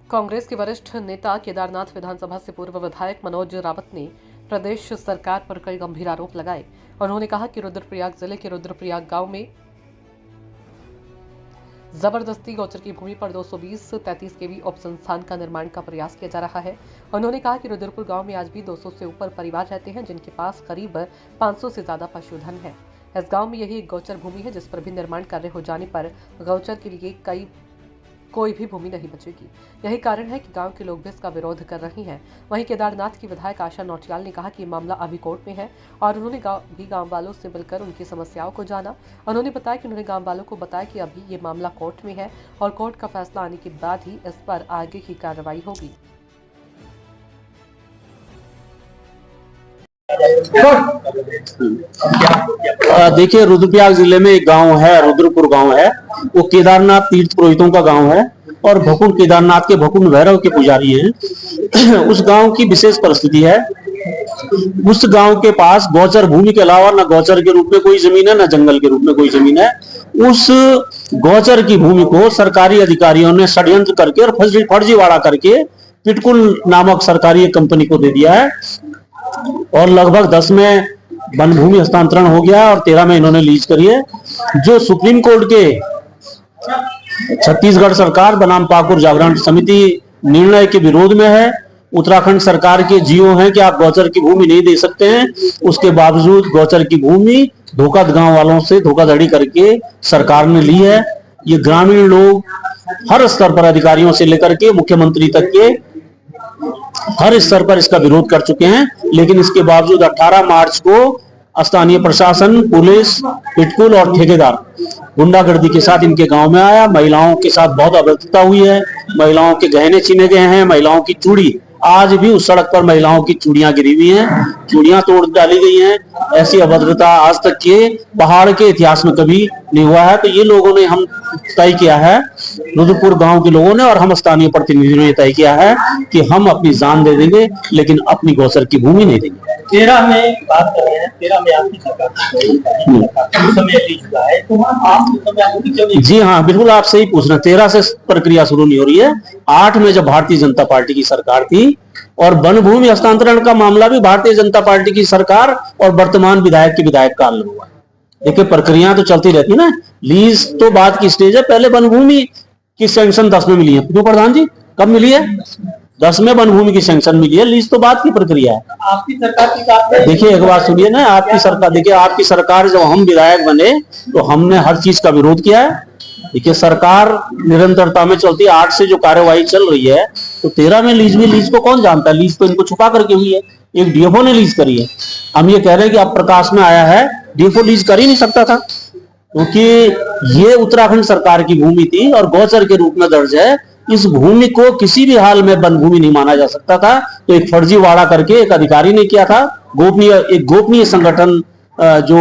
कांग्रेस के वरिष्ठ नेता केदारनाथ विधानसभा से पूर्व विधायक मनोज रावत ने प्रदेश सरकार पर कई गंभीर आरोप लगाए। उन्होंने कहा कि रुद्रप्रयाग जिले के रुद्रप्रयाग गांव में जबरदस्ती गौचर की भूमि पर 220-33 केवी उप संस्थान का निर्माण का प्रयास किया जा रहा है। उन्होंने कहा कि रुद्रपुर गांव में आज भी 200 से ऊपर परिवार रहते हैं, जिनके पास करीब 500 से ज्यादा पशुधन है। इस गांव में यही एक गौचर भूमि है, जिस पर भी निर्माण कार्य हो जाने पर गौचर के लिए कोई भी भूमि नहीं बचेगी। यही कारण है कि गांव के लोग भी इसका विरोध कर रहे हैं। वहीं केदारनाथ की विधायक आशा नौटियाल ने कहा कि मामला अभी कोर्ट में है और उन्होंने गांव वालों से मिलकर उनकी समस्याओं को जाना। उन्होंने बताया कि उन्होंने गांव वालों को बताया कि अभी ये मामला कोर्ट में है और कोर्ट का फैसला आने के बाद ही इस पर आगे की कार्रवाई होगी। देखिए, रुद्रप्रयाग जिले में एक गांव है, रुद्रपुर गांव है। वो केदारनाथ तीर्थ पुरोहितों का गांव है और भकुंड केदारनाथ के भकुंड भैरव के पुजारी हैं। उस गांव की विशेष परिस्थिति है, उस गांव के पास गौचर भूमि के अलावा न गौचर के रूप में कोई जमीन है, न जंगल के रूप में कोई जमीन है। उस गौचर की भूमि को सरकारी अधिकारियों ने षड्यंत्र करके और फर्जीवाड़ा करके पिटकुल नामक सरकारी एक कंपनी को दे दिया है और लगभग 10 में वन भूमि हस्तांतरण हो गया और 13 में इन्होंने लीज करी है। जो सुप्रीम कोर्ट के छत्तीसगढ़ सरकार बनाम पाकुर जागरण समिति निर्णय के विरोध में है। उत्तराखंड सरकार के जीओ हैं कि आप गौचर की भूमि नहीं दे सकते हैं, उसके बावजूद गौचर की भूमि गांव वालों से धोखाधड़ी करके सरकार ने ली है। ये ग्रामीण लोग हर स्तर पर, अधिकारियों से लेकर के मुख्यमंत्री तक के हर स्तर पर इसका विरोध कर चुके हैं, लेकिन इसके बावजूद 18 मार्च को स्थानीय प्रशासन, पुलिस, पिटकुल और ठेकेदार गुंडागर्दी के साथ इनके गांव में आया। महिलाओं के साथ बहुत अभद्रता हुई है, महिलाओं के गहने छीने गए हैं, महिलाओं की चूड़ी, आज भी उस सड़क पर महिलाओं की चूड़ियां गिरी हुई हैं, चूड़ियां तोड़ डाली गई हैं। ऐसी अभद्रता आज तक के पहाड़ के इतिहास में कभी नहीं हुआ है। तो ये लोगों ने हम तय किया है, रुद्रपुर गांव के लोगों ने और हम स्थानीय प्रतिनिधियों ने तय किया है कि हम अपनी जान दे देंगे, लेकिन अपनी गौचर की भूमि नहीं देंगे। 13 में बात कर रहे हैं, 13 में आपकी सरकार है, तो आप जी हाँ, बिल्कुल आप सही पूछ रहे हैं। 13 से प्रक्रिया शुरू नहीं हो रही है। 8 में जब भारतीय जनता पार्टी की सरकार थी और वन भूमि हस्तांतरण का मामला भी भारतीय जनता पार्टी की सरकार और वर्तमान विधायक के विधायक काल में हुआ। देखिए, प्रक्रिया तो चलती रहती है ना। लीज तो बात की स्टेज है, पहले वन भूमि की सैंक्शन 10 में मिली है। क्यों प्रधान जी, कब मिली है? 10 में वन भूमि की सैंक्शन मिली है, लीज तो बात की प्रक्रिया है। आपकी सरकार की बात है। देखिए, एक बात सुनिए ना, आपकी सरकार, देखिए आपकी सरकार जब हम विधायक बने तो हमने हर चीज का विरोध किया है। देखिए, सरकार निरंतरता में चलती है। 8 से जो कार्यवाही चल रही है, तो 13 में लीज में, लीज को कौन जानता है? लीज तो इनको छुपा करके हुई है, एक डीएफओ ने लीज करी है। हम ये कह रहे हैं कि अब प्रकाश में आया है, डीएफओ लीज कर ही नहीं सकता था, क्योंकि ये उत्तराखंड सरकार की भूमि थी और गौचर के रूप में दर्ज है। इस भूमि को किसी भी हाल में वन भूमि नहीं माना जा सकता था। तो एक फर्जीवाड़ा करके एक अधिकारी ने किया था। एक गोपनीय संगठन जो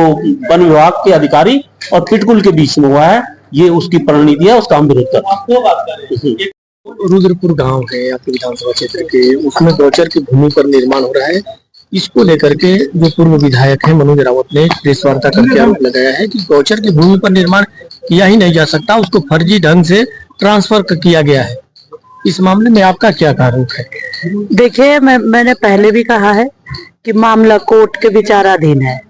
वन विभाग के अधिकारी और पिटकुल के बीच में हुआ है, ये उसकी परिणति है, उसका हम विरोध करते हैं। रुद्रपुर गांव है आपके विधानसभा क्षेत्र के, उसमें गौचर की भूमि पर निर्माण हो रहा है। इसको लेकर के जो पूर्व विधायक है मनोज रावत ने प्रेस वार्ता करके आरोप लगाया है कि गौचर की भूमि पर निर्माण किया ही नहीं जा सकता, उसको फर्जी ढंग से ट्रांसफर किया गया है। इस मामले में आपका क्या आरोप है? देखिए, मैंने पहले भी कहा है कि मामला कोर्ट के विचाराधीन है,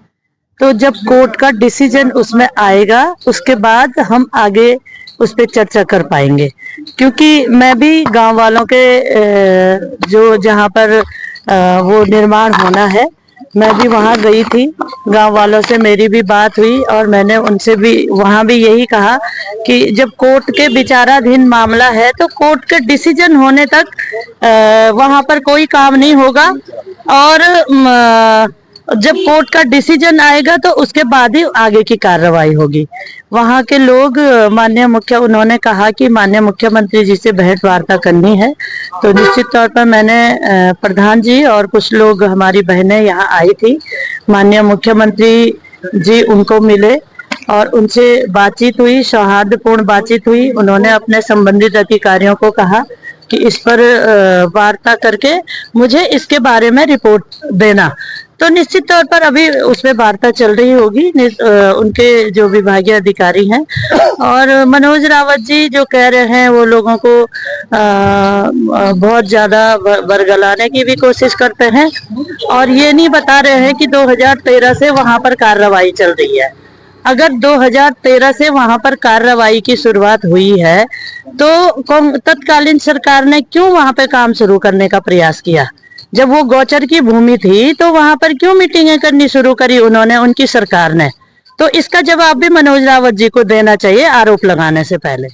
तो जब कोर्ट का डिसीजन उसमें आएगा उसके बाद हम आगे उस पर चर्चा कर पाएंगे। क्योंकि मैं भी गांव वालों के जो जहां पर वो निर्माण होना है, मैं भी वहां गई थी, गांव वालों से मेरी भी बात हुई और मैंने उनसे भी वहां भी यही कहा कि जब कोर्ट के विचाराधीन मामला है तो कोर्ट के डिसीजन होने तक वहां पर कोई काम नहीं होगा और जब कोर्ट का डिसीजन आएगा तो उसके बाद ही आगे की कार्रवाई होगी। वहां के लोग उन्होंने कहा कि माननीय मुख्यमंत्री जी से भेंट वार्ता करनी है, तो निश्चित तौर पर मैंने प्रधान जी और कुछ लोग, हमारी बहनें यहाँ आई थी, माननीय मुख्यमंत्री जी उनको मिले और उनसे बातचीत हुई, सौहार्दपूर्ण बातचीत हुई। उन्होंने अपने संबंधित अधिकारियों को कहा कि इस पर वार्ता करके मुझे इसके बारे में रिपोर्ट देना। तो निश्चित तौर पर अभी उसमें वार्ता चल रही होगी उनके जो विभागीय अधिकारी हैं, और मनोज रावत जी जो कह रहे हैं वो लोगों को बहुत ज्यादा बरगलाने की भी कोशिश करते हैं, और ये नहीं बता रहे हैं कि 2013 से वहां पर कार्रवाई चल रही है। अगर 2013 से वहां पर कार्रवाई की शुरुआत हुई है तो तत्कालीन सरकार ने क्यों वहां पे काम शुरू करने का प्रयास किया? जब वो गौचर की भूमि थी तो वहां पर क्यों मीटिंगें करनी शुरू करी उन्होंने, उनकी सरकार ने? तो इसका जवाब भी मनोज रावत जी को देना चाहिए आरोप लगाने से पहले।